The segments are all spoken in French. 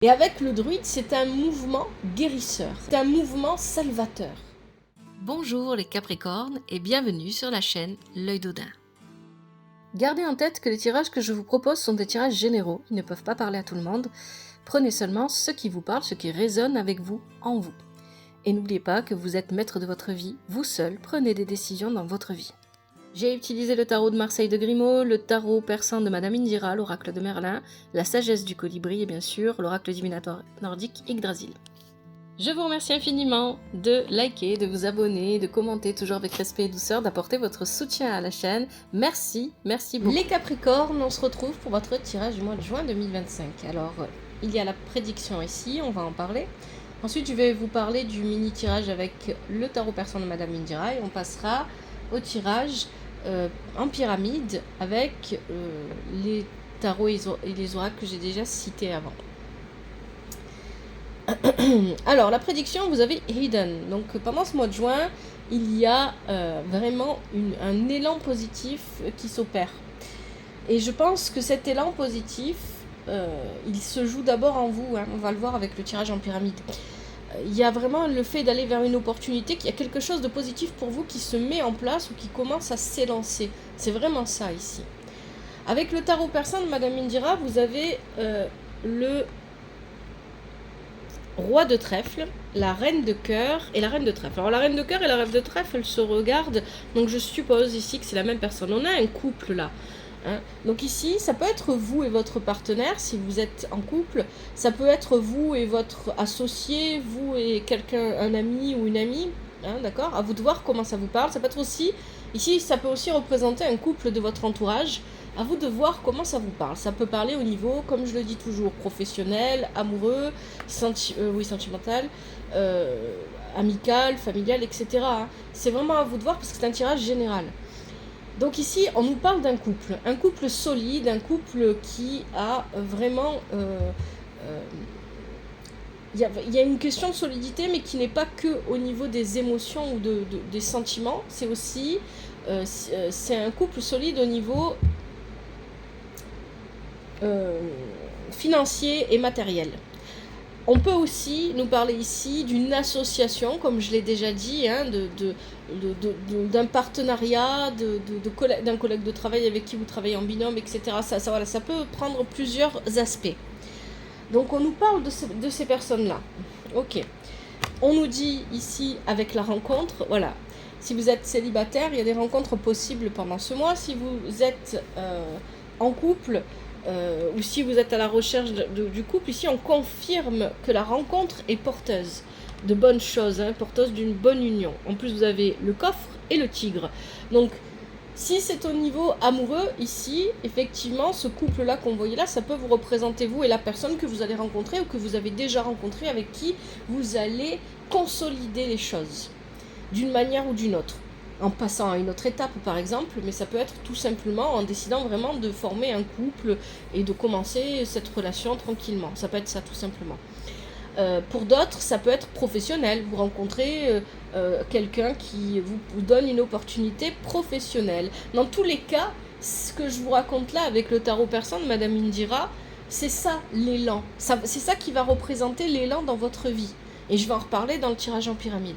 Et avec le druide, c'est un mouvement guérisseur, c'est un mouvement salvateur. Bonjour les Capricornes et bienvenue sur la chaîne L'Œil d'Odin. Gardez en tête que les tirages que je vous propose sont des tirages généraux, ils ne peuvent pas parler à tout le monde. Prenez seulement ce qui vous parle, ce qui résonne avec vous, en vous. Et n'oubliez pas que vous êtes maître de votre vie, vous seul prenez des décisions dans votre vie. J'ai utilisé le tarot de Marseille de Grimaud, le tarot persan de Madame Indira, l'oracle de Merlin, la sagesse du colibri et bien sûr l'oracle divinatoire nordique Yggdrasil. Je vous remercie infiniment de liker, de vous abonner, de commenter toujours avec respect et douceur, d'apporter votre soutien à la chaîne. Merci beaucoup. Les Capricornes, on se retrouve pour votre tirage du mois de juin 2025. Alors, il y a la prédiction ici, on va en parler. Ensuite, je vais vous parler du mini-tirage avec le tarot persan de Madame Indira et on passera au tirage en pyramide avec les tarots et les oracles que j'ai déjà cités avant. Alors, la prédiction, vous avez Hidden. Donc, pendant ce mois de juin, il y a vraiment un élan positif qui s'opère. Et je pense que cet élan positif, il se joue d'abord en vous. On va le voir avec le tirage en pyramide. Il y a vraiment le fait d'aller vers une opportunité, qu'il y a quelque chose de positif pour vous qui se met en place ou qui commence à s'élancer. C'est vraiment ça ici. Avec le tarot persan de Madame Indira, vous avez le roi de trèfle, la reine de cœur et la reine de trèfle. Alors la reine de cœur et la reine de trèfle, elles se regardent, donc je suppose ici que c'est la même personne. On a un couple là. Donc ici, ça peut être vous et votre partenaire, si vous êtes en couple. Ça peut être vous et votre associé, vous et quelqu'un, un ami ou une amie. D'accord ? À vous de voir comment ça vous parle. Ça peut être aussi, ici, ça peut aussi représenter un couple de votre entourage. À vous de voir comment ça vous parle. Ça peut parler au niveau, comme je le dis toujours, professionnel, amoureux, sentimental, amical, familial, etc. C'est vraiment à vous de voir parce que c'est un tirage général. Donc ici, on nous parle d'un couple. Un couple solide, un couple qui a vraiment... Il y a une question de solidité, mais qui n'est pas que au niveau des émotions ou des sentiments. C'est aussi... c'est un couple solide au niveau... financier et matériel. On peut aussi nous parler ici d'une association, comme je l'ai déjà dit, d'un partenariat, d'un collègue de travail avec qui vous travaillez en binôme, etc. Ça peut prendre plusieurs aspects. Donc on nous parle de ces personnes-là. Ok. On nous dit ici avec la rencontre, voilà. Si vous êtes célibataire, il y a des rencontres possibles pendant ce mois. Si vous êtes en couple, ou si vous êtes à la recherche du couple, ici on confirme que la rencontre est porteuse de bonnes choses, porteuse d'une bonne union. En plus vous avez le coffre et le tigre. Donc si c'est au niveau amoureux, ici, effectivement, ce couple-là qu'on voyait là, ça peut vous représenter vous et la personne que vous allez rencontrer ou que vous avez déjà rencontré, avec qui vous allez consolider les choses d'une manière ou d'une autre. En passant à une autre étape par exemple, mais ça peut être tout simplement en décidant vraiment de former un couple et de commencer cette relation tranquillement. Ça peut être ça tout simplement. Pour d'autres, ça peut être professionnel. Vous rencontrez quelqu'un qui vous donne une opportunité professionnelle. Dans tous les cas, ce que je vous raconte là avec le tarot persan de Madame Indira, c'est ça l'élan. C'est ça qui va représenter l'élan dans votre vie. Et je vais en reparler dans le tirage en pyramide.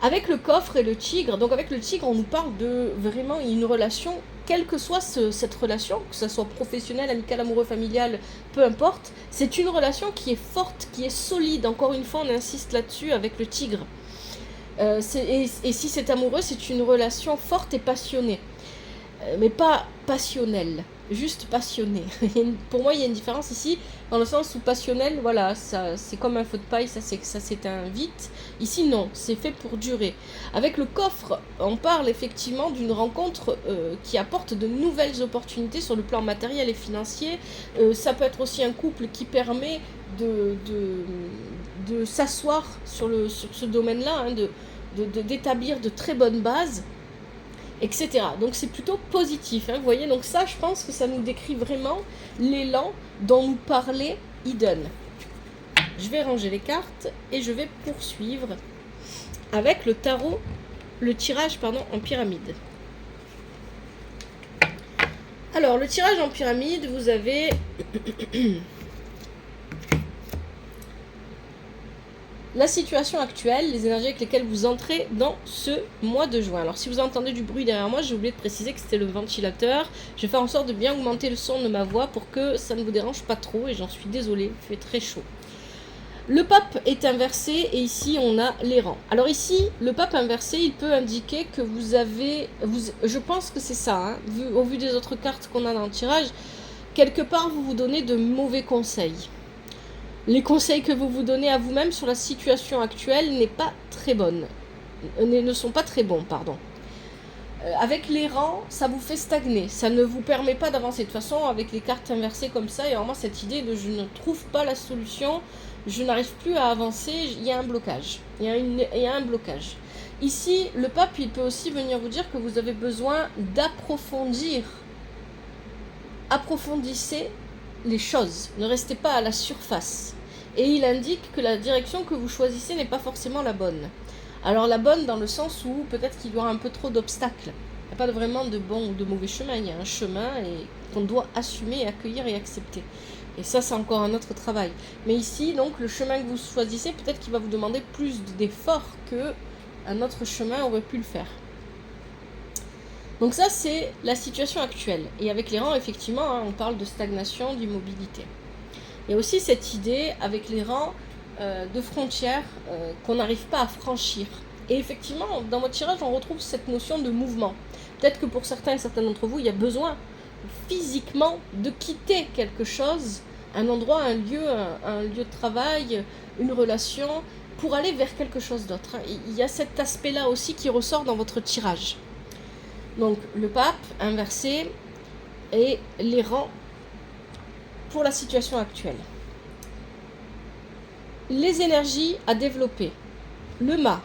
Avec le coffre et le tigre, donc avec le tigre, on nous parle de vraiment une relation, quelle que soit cette relation, que ce soit professionnelle, amicale, amoureux, familiale, peu importe, c'est une relation qui est forte, qui est solide. Encore une fois, on insiste là-dessus avec le tigre. Et si c'est amoureux, c'est une relation forte et passionnée. Mais pas passionnelle, juste passionnée. Pour moi, il y a une différence ici, dans le sens où passionnel, voilà, c'est comme un feu de paille, ça s'éteint vite. Ici, non, c'est fait pour durer. Avec le coffre, on parle effectivement d'une rencontre qui apporte de nouvelles opportunités sur le plan matériel et financier. Ça peut être aussi un couple qui permet de s'asseoir sur ce domaine-là, d'établir de très bonnes bases, etc. Donc c'est plutôt positif, vous voyez. Donc ça, je pense que ça nous décrit vraiment l'élan dont nous parlait Eden. Je vais ranger les cartes et je vais poursuivre avec le tarot, le tirage en pyramide. Alors le tirage en pyramide, vous avez la situation actuelle, les énergies avec lesquelles vous entrez dans ce mois de juin. Alors si vous entendez du bruit derrière moi, j'ai oublié de préciser que c'était le ventilateur. Je vais faire en sorte de bien augmenter le son de ma voix pour que ça ne vous dérange pas trop, et j'en suis désolée, il fait très chaud. Le pape est inversé et ici on a l'errant. Alors ici, le pape inversé, il peut indiquer que vous avez... je pense que c'est ça, hein, au vu des autres cartes qu'on a dans le tirage, quelque part vous vous donnez de mauvais conseils. Les conseils que vous vous donnez à vous-même sur la situation actuelle ne sont pas très bons, pardon. Avec l'errant, ça vous fait stagner, ça ne vous permet pas d'avancer. De toute façon, avec les cartes inversées comme ça, il y a vraiment cette idée de je ne trouve pas la solution, je n'arrive plus à avancer, il y a un blocage. Il y a un blocage. Ici, le pape, il peut aussi venir vous dire que vous avez besoin d'approfondir. Approfondissez les choses, ne restez pas à la surface. Et il indique que la direction que vous choisissez n'est pas forcément la bonne. Alors la bonne dans le sens où peut-être qu'il y aura un peu trop d'obstacles. Il n'y a pas vraiment de bon ou de mauvais chemin, il y a un chemin qu'on doit assumer, accueillir et accepter. Et ça, c'est encore un autre travail. Mais ici, donc, le chemin que vous choisissez, peut-être qu'il va vous demander plus d'efforts qu'un autre chemin aurait pu le faire. Donc ça, c'est la situation actuelle. Et avec les rangs, effectivement, hein, on parle de stagnation, d'immobilité. Il y a aussi cette idée, avec les rangs, de frontières qu'on n'arrive pas à franchir. Et effectivement, dans votre tirage, on retrouve cette notion de mouvement. Peut-être que pour certains et certains d'entre vous, il y a besoin physiquement de quitter quelque chose, un endroit, un lieu de travail, une relation, pour aller vers quelque chose d'autre. Il y a cet aspect-là aussi qui ressort dans votre tirage. Donc le pape inversé et l'errant pour la situation actuelle. Les énergies à développer. Le mât.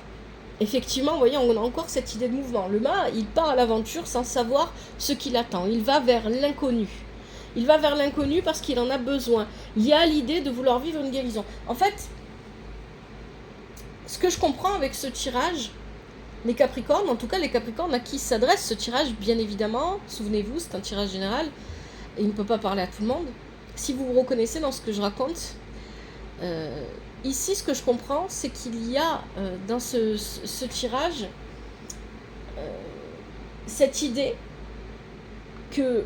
Effectivement, vous voyez, on a encore cette idée de mouvement. Le mât, il part à l'aventure sans savoir ce qui l'attend. Il va vers l'inconnu. Il va vers l'inconnu parce qu'il en a besoin. Il y a l'idée de vouloir vivre une guérison. En fait, ce que je comprends avec ce tirage, les Capricornes, en tout cas les Capricornes à qui s'adresse ce tirage, bien évidemment, souvenez-vous, c'est un tirage général, et il ne peut pas parler à tout le monde. Si vous vous reconnaissez dans ce que je raconte, ici ce que je comprends, c'est qu'il y a dans ce tirage cette idée que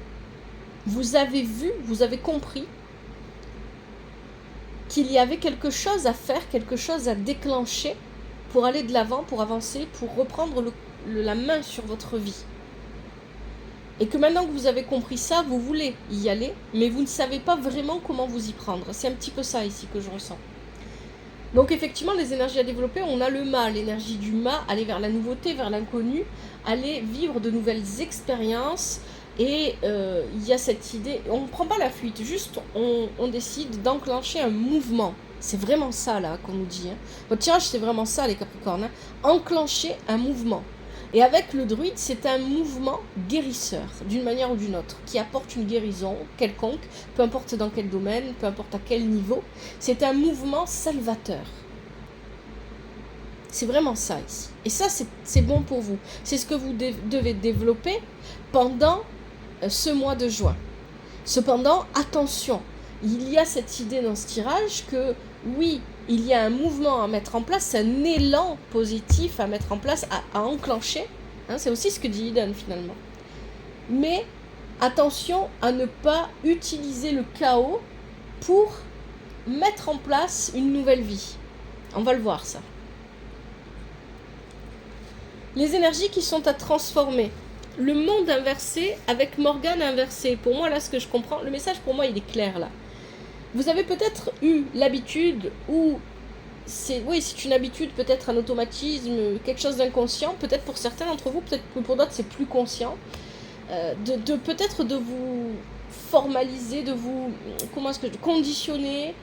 vous avez vu, vous avez compris qu'il y avait quelque chose à faire, quelque chose à déclencher pour aller de l'avant, pour avancer, pour reprendre la main sur votre vie. Et que maintenant que vous avez compris ça, vous voulez y aller, mais vous ne savez pas vraiment comment vous y prendre. C'est un petit peu ça ici que je ressens. Donc effectivement, les énergies à développer, on a le mât, l'énergie du mât, aller vers la nouveauté, vers l'inconnu, aller vivre de nouvelles expériences. Et il y a cette idée, on ne prend pas la fuite, juste on décide d'enclencher un mouvement. C'est vraiment ça là qu'on nous dit. Hein. Votre tirage, c'est vraiment ça les Capricornes. Hein. Enclencher un mouvement. Et avec le druide, c'est un mouvement guérisseur, d'une manière ou d'une autre, qui apporte une guérison quelconque, peu importe dans quel domaine, peu importe à quel niveau. C'est un mouvement salvateur. C'est vraiment ça ici. Et ça, c'est bon pour vous. C'est ce que vous devez développer pendant ce mois de juin. Cependant, attention, il y a cette idée dans ce tirage que oui, il y a un mouvement à mettre en place, un élan positif à mettre en place, à enclencher. Hein, c'est aussi ce que dit Eden finalement. Mais attention à ne pas utiliser le chaos pour mettre en place une nouvelle vie. On va le voir ça. Les énergies qui sont à transformer. Le monde inversé avec Morgane inversée. Pour moi, là, ce que je comprends, le message pour moi, il est clair là. Vous avez peut-être eu l'habitude, ou c'est une habitude, peut-être un automatisme, quelque chose d'inconscient, peut-être pour certains d'entre vous, peut-être que pour d'autres c'est plus conscient, peut-être de vous formaliser, de vous conditionner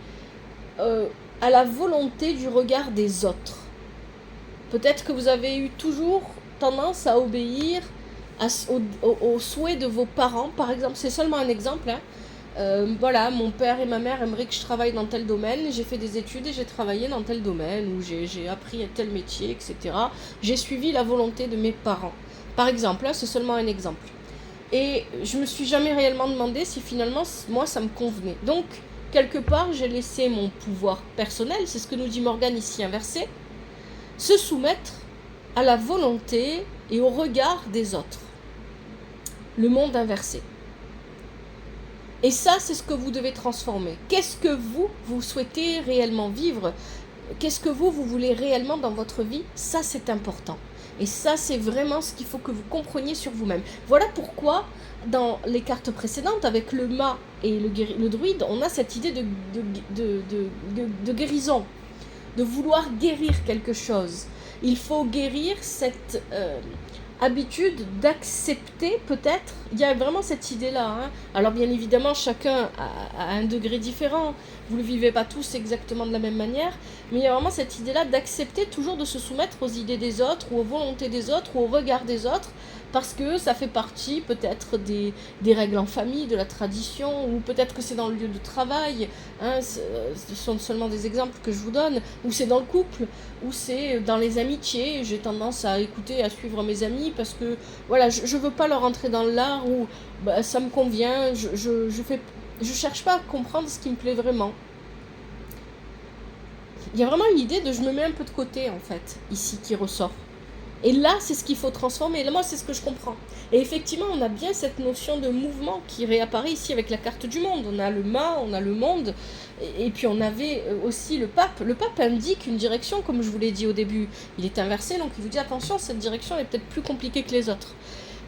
à la volonté du regard des autres. Peut-être que vous avez eu toujours tendance à obéir aux souhaits de vos parents, par exemple, c'est seulement un exemple, hein. Voilà, mon père et ma mère aimeraient que je travaille dans tel domaine, j'ai fait des études et j'ai travaillé dans tel domaine, ou j'ai appris un tel métier, etc. J'ai suivi la volonté de mes parents. Par exemple, là, c'est seulement un exemple. Et je me suis jamais réellement demandé si finalement, moi, ça me convenait. Donc, quelque part, j'ai laissé mon pouvoir personnel, c'est ce que nous dit Morgane ici inversé, se soumettre à la volonté et au regard des autres. Le monde inversé. Et ça, c'est ce que vous devez transformer. Qu'est-ce que vous souhaitez réellement vivre? Qu'est-ce que vous voulez réellement dans votre vie? Ça, c'est important. Et ça, c'est vraiment ce qu'il faut que vous compreniez sur vous-même. Voilà pourquoi, dans les cartes précédentes, avec le mât et le druide, on a cette idée de guérison, de vouloir guérir quelque chose. Il faut guérir cette habitude d'accepter, peut-être. Il y a vraiment cette idée-là. Hein. Alors, bien évidemment, chacun a un degré différent. Vous ne le vivez pas tous exactement de la même manière. Mais il y a vraiment cette idée-là d'accepter toujours de se soumettre aux idées des autres, ou aux volontés des autres, ou au regard des autres, parce que ça fait partie peut-être des règles en famille, de la tradition, ou peut-être que c'est dans le lieu de travail, hein, ce sont seulement des exemples que je vous donne, ou c'est dans le couple, ou c'est dans les amitiés. J'ai tendance à écouter, à suivre mes amis, parce que voilà, je veux pas leur entrer dans l'art, où bah, ça me convient, je cherche pas à comprendre ce qui me plaît vraiment. Il y a vraiment une idée de je me mets un peu de côté, en fait, ici, qui ressort. Et là, c'est ce qu'il faut transformer. Et là, moi, c'est ce que je comprends. Et effectivement, on a bien cette notion de mouvement qui réapparaît ici avec la carte du monde. On a le mât, on a le monde. Et puis, on avait aussi le pape. Le pape indique une direction, comme je vous l'ai dit au début. Il est inversé, donc il vous dit attention, cette direction est peut-être plus compliquée que les autres.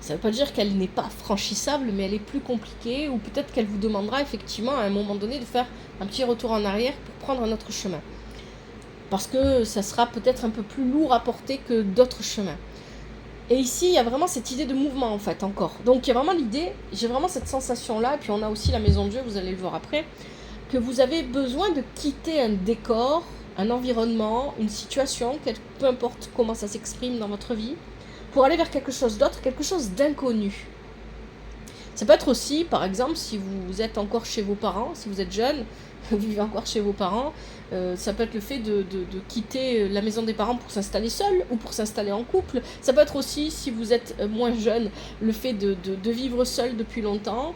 Ça ne veut pas dire qu'elle n'est pas franchissable, mais elle est plus compliquée. Ou peut-être qu'elle vous demandera effectivement, à un moment donné, de faire un petit retour en arrière pour prendre un autre chemin. Parce que ça sera peut-être un peu plus lourd à porter que d'autres chemins. Et ici, il y a vraiment cette idée de mouvement, en fait, encore. Donc, il y a vraiment l'idée, j'ai vraiment cette sensation-là, et puis on a aussi la maison de Dieu, vous allez le voir après, que vous avez besoin de quitter un décor, un environnement, une situation, peu importe comment ça s'exprime dans votre vie, pour aller vers quelque chose d'autre, quelque chose d'inconnu. Ça peut être aussi, par exemple, si vous êtes encore chez vos parents, si vous êtes jeune, vous vivez encore chez vos parents, ça peut être le fait de quitter la maison des parents pour s'installer seul ou pour s'installer en couple. Ça peut être aussi, si vous êtes moins jeune, le fait de vivre seul depuis longtemps,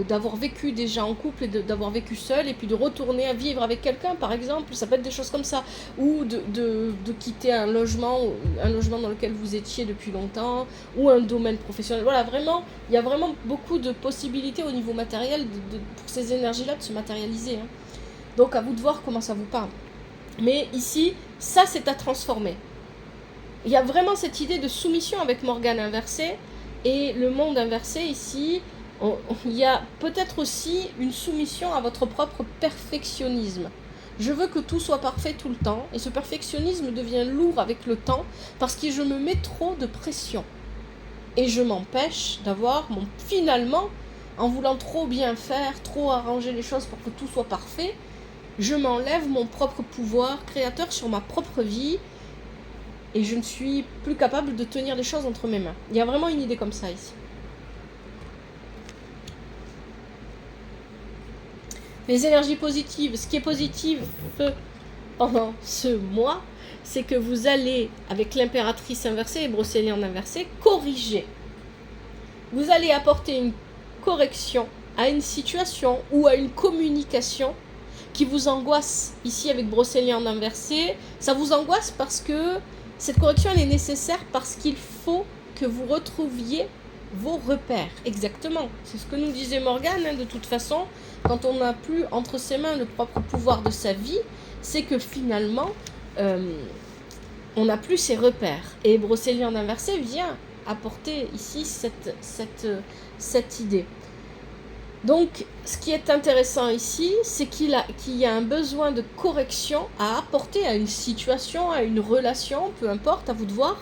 d'avoir vécu déjà en couple et d'avoir vécu seul et puis de retourner à vivre avec quelqu'un, par exemple. Ça peut être des choses comme ça. Ou de quitter un logement dans lequel vous étiez depuis longtemps, ou un domaine professionnel. Voilà, vraiment, il y a vraiment beaucoup de possibilités au niveau matériel pour ces énergies-là de se matérialiser. Hein. Donc à vous de voir comment ça vous parle. Mais ici, ça c'est à transformer. Il y a vraiment cette idée de soumission avec Morgane inversée et le monde inversé ici. Il y a peut-être aussi une soumission à votre propre perfectionnisme. Je veux que tout soit parfait tout le temps et ce perfectionnisme devient lourd avec le temps parce que je me mets trop de pression. Et je m'empêche d'avoir finalement, en voulant trop bien faire, trop arranger les choses pour que tout soit parfait, je m'enlève mon propre pouvoir créateur sur ma propre vie et je ne suis plus capable de tenir les choses entre mes mains. Il y a vraiment une idée comme ça ici. Les énergies positives, ce qui est positif pendant ce mois, c'est que vous allez, avec l'impératrice inversée et Brocéliande inversée, corriger. Vous allez apporter une correction à une situation ou à une communication qui vous angoisse. Ici, avec Brocéliande inversée, ça vous angoisse parce que cette correction, elle est nécessaire parce qu'il faut que vous retrouviez vos repères. Exactement. C'est ce que nous disait Morgane, hein, de toute façon. Quand on n'a plus entre ses mains le propre pouvoir de sa vie, c'est que finalement, on n'a plus ses repères. Et Brocéliande inversée vient apporter ici cette idée. Donc, ce qui est intéressant ici, c'est qu'il y a un besoin de correction à apporter à une situation, à une relation, peu importe, à vous de voir,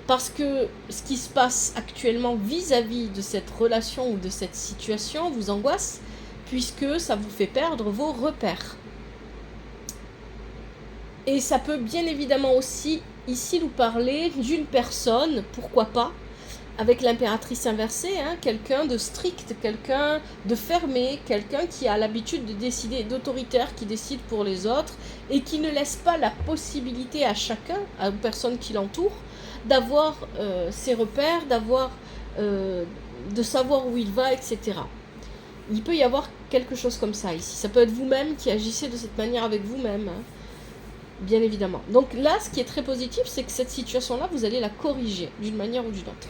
parce que ce qui se passe actuellement vis-à-vis de cette relation ou de cette situation vous angoisse, puisque ça vous fait perdre vos repères. Et ça peut bien évidemment aussi, ici, nous parler d'une personne, pourquoi pas, avec l'impératrice inversée, hein, quelqu'un de strict, quelqu'un de fermé, quelqu'un qui a l'habitude de décider, d'autoritaire, qui décide pour les autres, et qui ne laisse pas la possibilité à chacun, aux personnes qui l'entourent, d'avoir ses repères, de savoir où il va, etc. Il peut y avoir quelque chose comme ça ici. Ça peut être vous-même qui agissez de cette manière avec vous-même, hein, bien évidemment. Donc là, ce qui est très positif, c'est que cette situation-là, vous allez la corriger d'une manière ou d'une autre.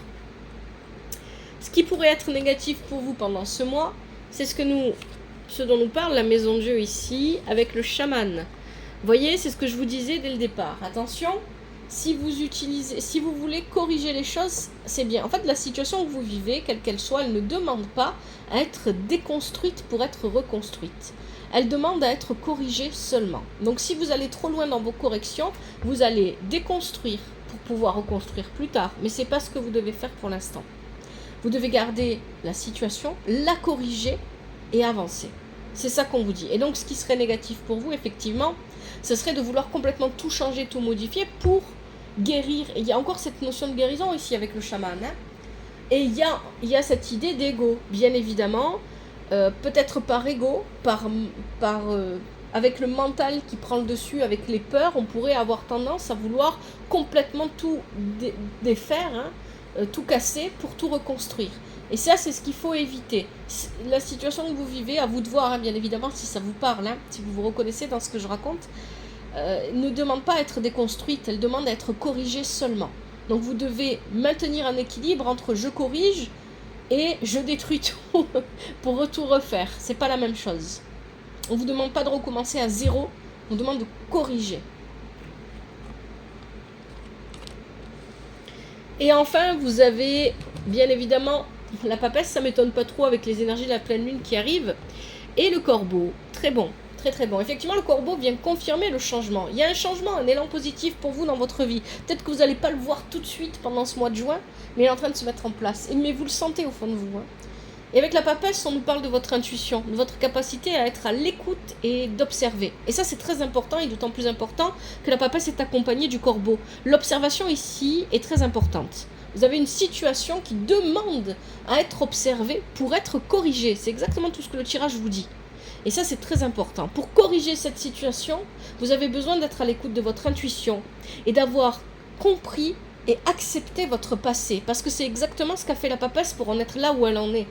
Ce qui pourrait être négatif pour vous pendant ce mois, c'est ce dont nous parle la maison de Dieu ici, avec le chaman. Vous voyez, c'est ce que je vous disais dès le départ. Attention, si vous voulez corriger les choses, c'est bien. En fait, la situation que vous vivez, quelle qu'elle soit, elle ne demande pas à être déconstruite pour être reconstruite. Elle demande à être corrigée seulement. Donc si vous allez trop loin dans vos corrections, vous allez déconstruire pour pouvoir reconstruire plus tard. Mais ce n'est pas ce que vous devez faire pour l'instant. Vous devez garder la situation, la corriger et avancer. C'est ça qu'on vous dit. Et donc ce qui serait négatif pour vous, effectivement, ce serait de vouloir complètement tout changer, tout modifier pour guérir. Et il y a encore cette notion de guérison ici avec le chaman. Hein. Et il y a cette idée d'ego, bien évidemment. Peut-être par ego, avec le mental qui prend le dessus, avec les peurs, on pourrait avoir tendance à vouloir complètement tout défaire, hein, tout casser pour tout reconstruire. Et ça, c'est ce qu'il faut éviter. La situation que vous vivez, à vous de voir, hein, bien évidemment, si ça vous parle, hein, si vous vous reconnaissez dans ce que je raconte, ne demande pas à être déconstruite, elle demande à être corrigée seulement. Donc vous devez maintenir un équilibre entre je corrige et je détruis tout pour tout refaire. C'est pas la même chose. On vous demande pas de recommencer à zéro, on vous demande de corriger. Et enfin, vous avez bien évidemment la papesse, ça m'étonne pas trop avec les énergies de la pleine lune qui arrivent, et le corbeau, très bon. Très très bon. Effectivement, le corbeau vient confirmer le changement. Il y a un changement, un élan positif pour vous dans votre vie. Peut-être que vous n'allez pas le voir tout de suite pendant ce mois de juin, mais il est en train de se mettre en place. Mais vous le sentez au fond de vous. Hein. Et avec la papesse, on nous parle de votre intuition, de votre capacité à être à l'écoute et d'observer. Et ça, c'est très important, et d'autant plus important que la papesse est accompagnée du corbeau. L'observation ici est très importante. Vous avez une situation qui demande à être observée pour être corrigée. C'est exactement tout ce que le tirage vous dit. Et ça, c'est très important. Pour corriger cette situation, vous avez besoin d'être à l'écoute de votre intuition et d'avoir compris et accepté votre passé. Parce que c'est exactement ce qu'a fait la papesse pour en être là où elle en est.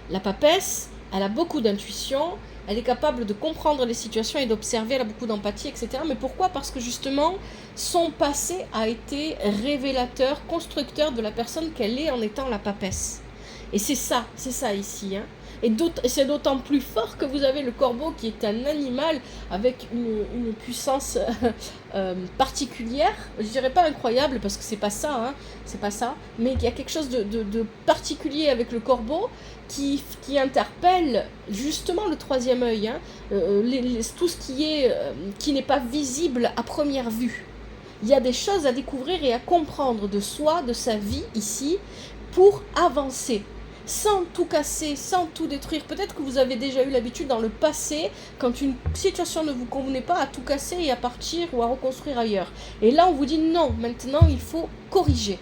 La papesse, elle a beaucoup d'intuition, elle est capable de comprendre les situations et d'observer, elle a beaucoup d'empathie, etc. Mais pourquoi ? Parce que justement, son passé a été révélateur, constructeur de la personne qu'elle est en étant la papesse. Et c'est ça ici, hein. Et c'est d'autant plus fort que vous avez le corbeau qui est un animal avec une puissance particulière. Je dirais pas incroyable parce que c'est pas ça, hein, c'est pas ça. Mais il y a quelque chose de particulier avec le corbeau qui interpelle justement le troisième œil, hein, tout ce qui n'est pas visible à première vue. Il y a des choses à découvrir et à comprendre de soi, de sa vie ici, pour avancer. Sans tout casser, sans tout détruire. Peut-être que vous avez déjà eu l'habitude dans le passé, quand une situation ne vous convenait pas, à tout casser et à partir ou à reconstruire ailleurs. Et là, on vous dit non, maintenant il faut corriger.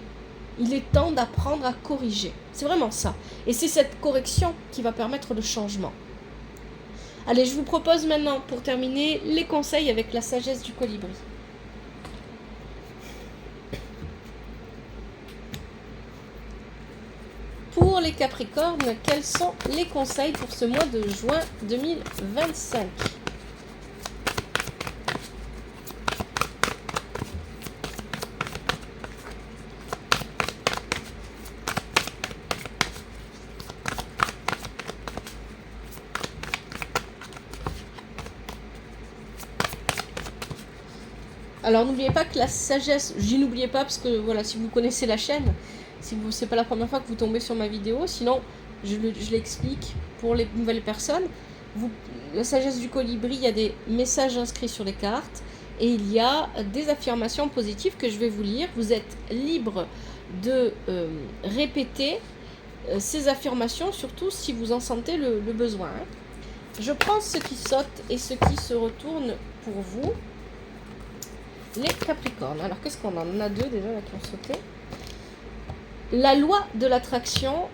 Il est temps d'apprendre à corriger. C'est vraiment ça. Et c'est cette correction qui va permettre le changement. Allez, je vous propose maintenant, pour terminer, les conseils avec la sagesse du colibri. Pour les Capricornes, quels sont les conseils pour ce mois de juin 2025 ? Alors n'oubliez pas que la sagesse, n'oubliez pas parce que voilà, si vous connaissez la chaîne, si c'est pas la première fois que vous tombez sur ma vidéo, sinon je l'explique pour les nouvelles personnes. La sagesse du colibri, il y a des messages inscrits sur les cartes et il y a des affirmations positives que je vais vous lire. Vous êtes libre de répéter ces affirmations, surtout si vous en sentez le besoin. Hein. Je prends ce qui saute et ce qui se retourne pour vous. Les Capricornes. Alors qu'est-ce qu'on en a deux déjà là qui ont sauté ? La loi de l'attraction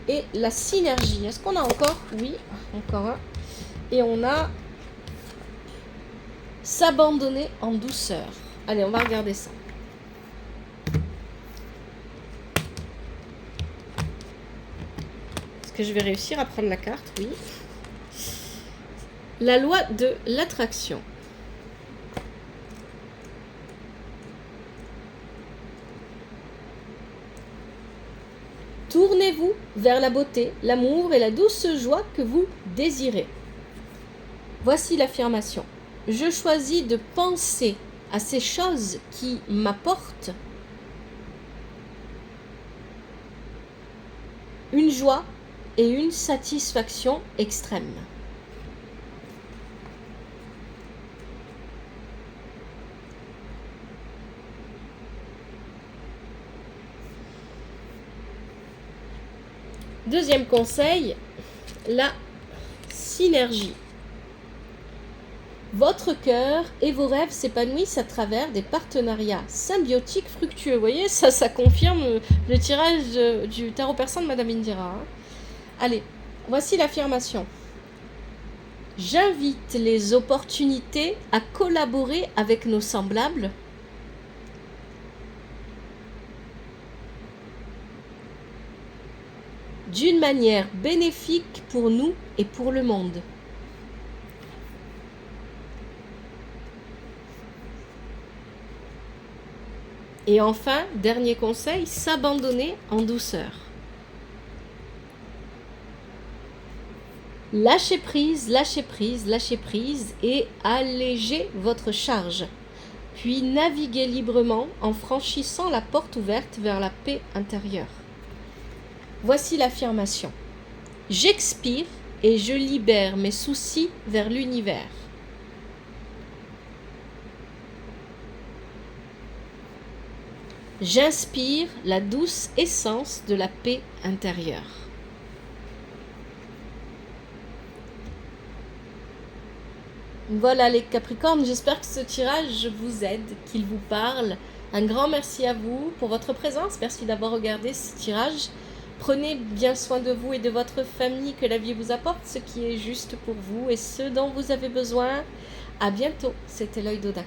et la synergie. Est-ce qu'on a encore ? Oui, encore un. Et on a s'abandonner en douceur. Allez, on va regarder ça. Est-ce que je vais réussir à prendre la carte ? Oui. La loi de l'attraction. Tournez-vous vers la beauté, l'amour et la douce joie que vous désirez. Voici l'affirmation. Je choisis de penser à ces choses qui m'apportent une joie et une satisfaction extrême. Deuxième conseil, la synergie. Votre cœur et vos rêves s'épanouissent à travers des partenariats symbiotiques fructueux. Vous voyez, ça confirme le tirage du tarot persan de Madame Indira. Allez, voici l'affirmation. J'invite les opportunités à collaborer avec nos semblables d'une manière bénéfique pour nous et pour le monde. Et enfin, dernier conseil, s'abandonner en douceur. Lâchez prise, lâchez prise, lâchez prise et allégez votre charge. Puis naviguez librement en franchissant la porte ouverte vers la paix intérieure. Voici l'affirmation. J'expire et je libère mes soucis vers l'univers. J'inspire la douce essence de la paix intérieure. Voilà les Capricornes, j'espère que ce tirage vous aide, qu'il vous parle. Un grand merci à vous pour votre présence, merci d'avoir regardé ce tirage. Prenez bien soin de vous et de votre famille, que la vie vous apporte ce qui est juste pour vous et ce dont vous avez besoin. À bientôt, c'était l'Œil d'Odin.